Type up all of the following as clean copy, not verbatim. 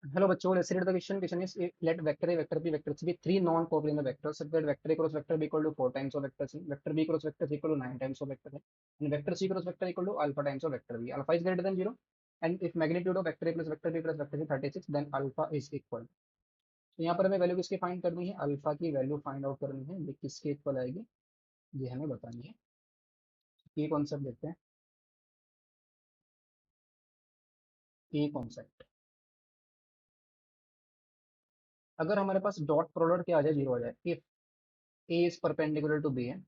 Hello बच्चों, let's read the question is let vector A, vector B, vector C be three non-covalent vectors such that vector A cross vector B equal to 4 times of vector C, vector B cross vector C equal to 9 times of vector A, and vector C cross vector equal to alpha times of vector B. Alpha is greater than 0, and if magnitude of vector A plus vector B plus vector C 36, then alpha is equal. तो यहाँ पर हमें value किसकी find करनी है? Alpha की value find out करनी है। ये किसके इक्वल आएगी ये हमें बतानी है। ये कॉन्सेप्ट देखते हैं। ये कॉन्सेप्ट अगर हमारे पास डॉट प्रोडक्ट क्या आ जाए, जीरो आ जाए, if A is perpendicular to B है,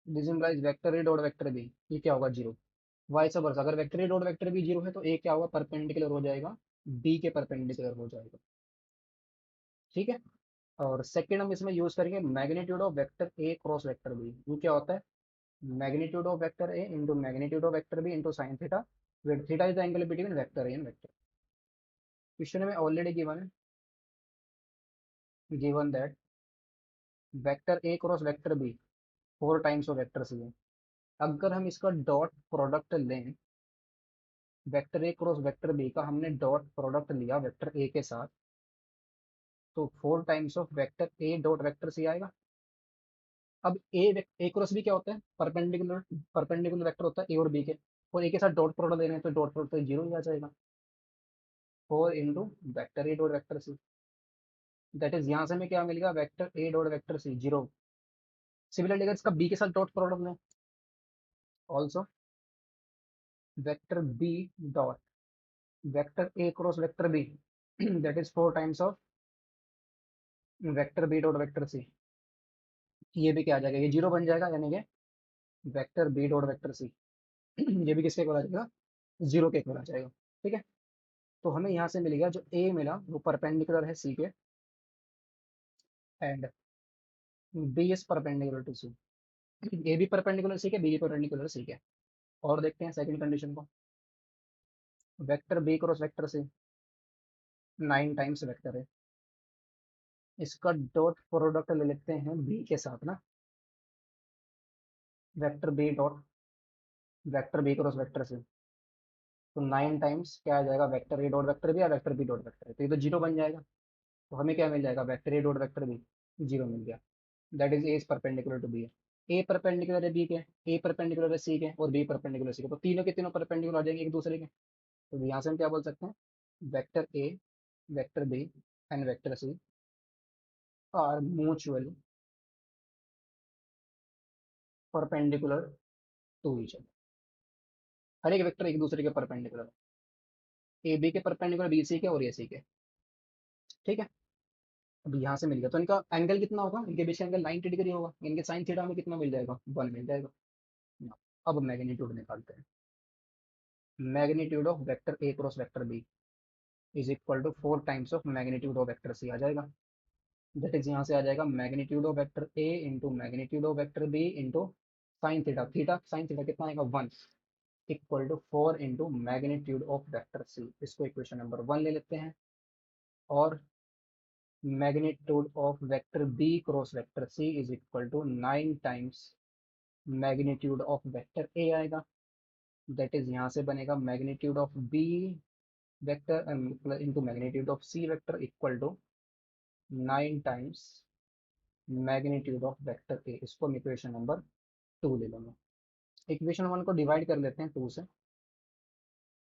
this implies vector A dot vector B, ये क्या होगा? जीरो। वाइस वर्सा, अगर vector A dot vector B zero है तो ए क्या होगा? परपेंडिकुलर हो जाएगा, बी के परपेंडिकुलर हो जाएगा। ठीक है। और सेकंड हम इसमें यूज करेंगे magnitude of vector A cross vector B. वो क्या होता है? Magnitude of vector A into magnitude of vector B into sine theta, where theta is the angle between vector A and vector. Question में already given that vector A cross vector B 4 times of vector C है। अगर हम इसका dot product लें, vector A cross vector B का हमने dot product लिया vector A के साथ, तो 4 times of vector A dot vector C आएगा। अब ए क्रॉस बी क्या होता है? परपेंडिकुलर परपेंडिकुलर वेक्टर होता है ए और बी के, और ए के साथ डॉट प्रोडक्ट ले रहे हैं तो डॉट प्रोडक्ट तो जीरो ही आ जाएगा। 4 into vector A dot vector C, that is यहाँ से हमें क्या मिलेगा? Vector A dot vector C zero. Similarly अगर इसका बी के साथ डॉट प्रोडक्ट लें, also vector B dot vector A cross vector B, that is 4 times of vector B dot vector C, ये भी क्या आ जाएगा? ये जीरो बन जाएगा, यानी कि vector B dot vector C ये भी किसके इक्वल आ जाएगा? जीरो के इक्वल आ जाएगा। ठीक है। तो हमें यहाँ से मिलेगा, जो ए मिला वो परपेंडिकुलर है सी के, and B is perpendicular to C. A भी परपेंडिकुलर सी के, बी भी परपेंडिकुलर सी के। और देखते हैं सेकंड कंडीशन को। Vector B cross vector C 9 times vector है, इसका डॉट प्रोडक्ट ले लेते हैं बी के साथ ना, vector B dot vector B cross vector C, तो 9 टाइम्स क्या आ जाएगा? Vector A dot vector B या वेक्टर बी डॉट वेक्टर, तो ये तो जीरो बन जाएगा। तो हमें क्या मिल जाएगा? Vector A dot vector B zero मिल गया। That is A is perpendicular to B है। ए परपेंडिकुलर है बी के, ए परपेंडिकुलर है सी के, और बी परपेंडिकुलर सी के, तो तीनों के तीनों परपेंडिकुलर आ जाएंगे एक दूसरे के। तो यहाँ से हम क्या बोल सकते हैं? Vector A, vector B and vector C are mutually perpendicular to each other. हर एक वेक्टर एक दूसरे के परपेंडिकुलर, ए बी के परपेंडिकुलर बी सी के और ए सी के। ठीक है। अब यहाँ से मिल गया, तो इनका एंगल कितना होगा? इनके बीच का एंगल 90 डिग्री होगा, इनके साइन थीटा में कितना मिल जाएगा? 1 मिल जाएगा। अब मैग्नीट्यूड निकालते हैं। Magnitude of vector A cross vector B is equal to 4 times of magnitude of vector C आ जाएगा। दैट इज यहाँ से आ जाएगा magnitude of vector A into magnitude of vector B into sine theta, theta sine theta कितना आएगा? 1, equal to 4 into magnitude of vector C. इसको equation number 1 ले लेते हैं। और magnitude of vector B cross vector C is equal to 9 times magnitude of vector A आएगा। That is यहाँ से बनेगा magnitude of B vector into magnitude of C vector equal to 9 times magnitude of vector A. इसको हम equation number 2 ले लेंगे। Equation 1 को divide कर लेते हैं 2 से।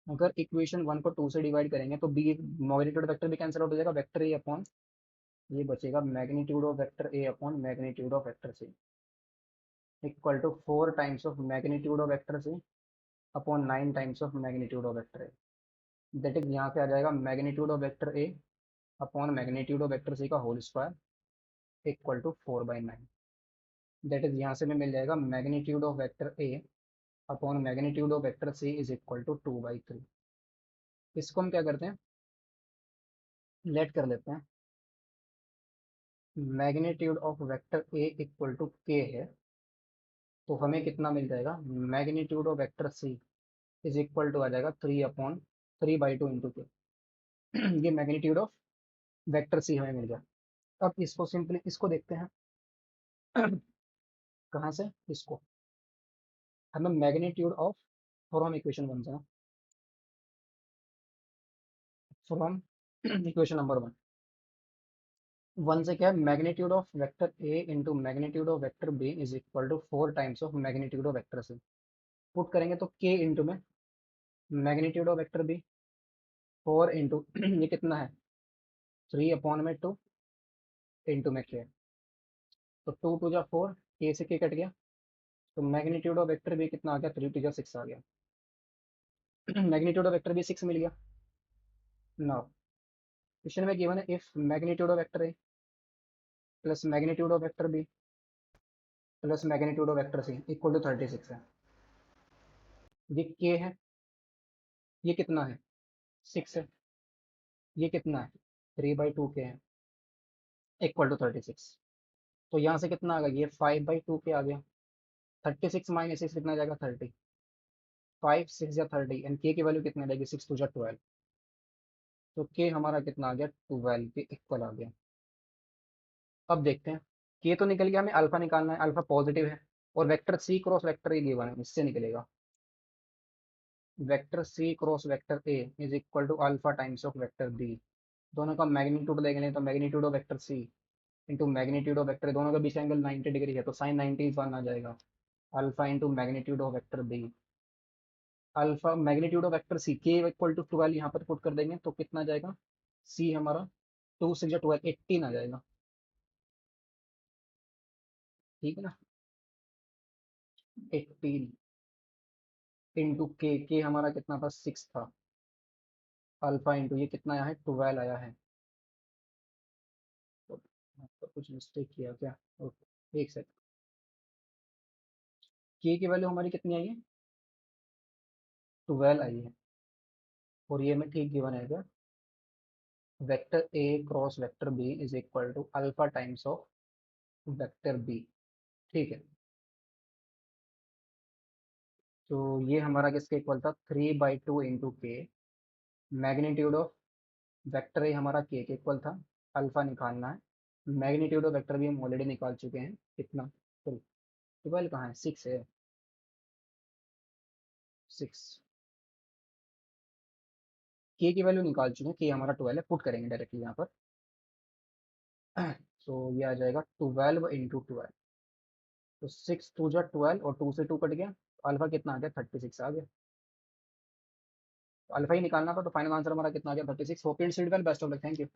अगर इक्वेशन 1 को 2 से डिवाइड करेंगे तो बी मैग्नीट्यूड वेक्टर भी कैंसिल आउट हो जाएगा, वेक्टर ए अपॉन ये बचेगा magnitude of vector A upon magnitude of vector C equal to 4 times of magnitude of vector C upon 9 times of magnitude of vector A. That is यहाँ से आ जाएगा magnitude of vector A upon magnitude of vector C का whole square equal to 4/9। That is यहाँ से हमें मिल जाएगा magnitude of vector A upon magnitude of vector C is equal to 2/3। इसको हम क्या करते हैं? लेट कर लेते हैं। Magnitude of vector A equal to K है, तो हमें कितना मिल जाएगा? Magnitude of vector C is equal to आ जाएगा 3/3/2 इंटू के। ये मैग्नीट्यूड ऑफ वेक्टर सी हमें मिल गया। अब इसको सिंपली इसको देखते हैं। कहाँ से? इसको हमें मैग्नीट्यूड ऑफ, फ्रॉम इक्वेशन 1 से, from equation number one. One से क्या है, magnitude of vector A into magnitude of vector B is equal to 4 times of magnitude of vector C. Put करेंगे तो के इंटू में magnitude of vector B, 4 into ये कितना है, 3/2 into में के, तो 2 टू जा 4, के से के कट गया, तो मैग्नीट्यूड ऑफ वेक्टर बी कितना आ गया, 3 टू जा 6 आ गया। मैग्नीट्यूड ऑफ वेक्टर बी 6 मिल गया। नाउ क्वेश्चन में गिवन है if magnitude of vector A plus magnitude of vector B plus magnitude of vector C equal to 36 है। ये के है, ये कितना है, 6 है, ये कितना है, 3/2 के है, इक्वल टू 36। तो यहाँ से कितना आ गया, ये 5/2 के आ गया। 36 - 6 कितना आ जाएगा, 30। 5 6 या 30 एंड के की वैल्यू कितनी आ जाएगी, 6 2 जा 12। तो के हमारा कितना आ गया, 12 के इक्वल आ गया। अब देखते हैं, के तो निकल गया, हमें अल्फा निकालना है, अल्फा पॉजिटिव है, और vector C cross vector A given है, इससे निकलेगा vector C cross vector A is equal to alpha times of vector B. दोनों का मैग्नीट्यूड देख लें तो magnitude of vector C into magnitude of vector, दोनों के बीच एंगल 90 डिग्री है, तो साइन 90 आ जाएगा। Alpha into magnitude of vector B, alpha magnitude of vector C के इक्वल टू 12 यहाँ पर पुट कर देंगे तो कितना आ जाएगा, सी हमारा 2 6 या 12 18 आ जाएगा। ठीक है ना, 18 इंटू के हमारा कितना था, 6 था। अल्फा इंटू ये कितना आया है, 12 आया है। तो कुछ मिस्टेक किया क्या, ओके एक सेकंड। के की वैल्यू हमारी कितनी आई है, 12 आई है, और ये में ठीक गिवन है क्या, vector A cross vector B is equal to alpha times of vector B. ठीक है, तो ये हमारा किसके इक्वल था, 3/2 इंटू के, मैग्नीट्यूड ऑफ वेक्टर ए हमारा के इक्वल था, अल्फा निकालना है। मैग्नीट्यूड ऑफ वेक्टर भी हम ऑलरेडी निकाल चुके हैं, कितना, 12 कहाँ है, 6 है, 6। के की वैल्यू निकाल चुके हैं, के हमारा 12 है, पुट करेंगे डायरेक्टली यहाँ पर। तो ये आ जाएगा 12 इंटू 12, तो 6 2 जा 12 और 2 से 2 कट गया, तो अल्फा कितना आ गया, 36 आ गया। तो अल्फा ही निकालना था, तो फाइनल आंसर हमारा कितना आ गया, 36। Hope and seed well, best of luck, thank you.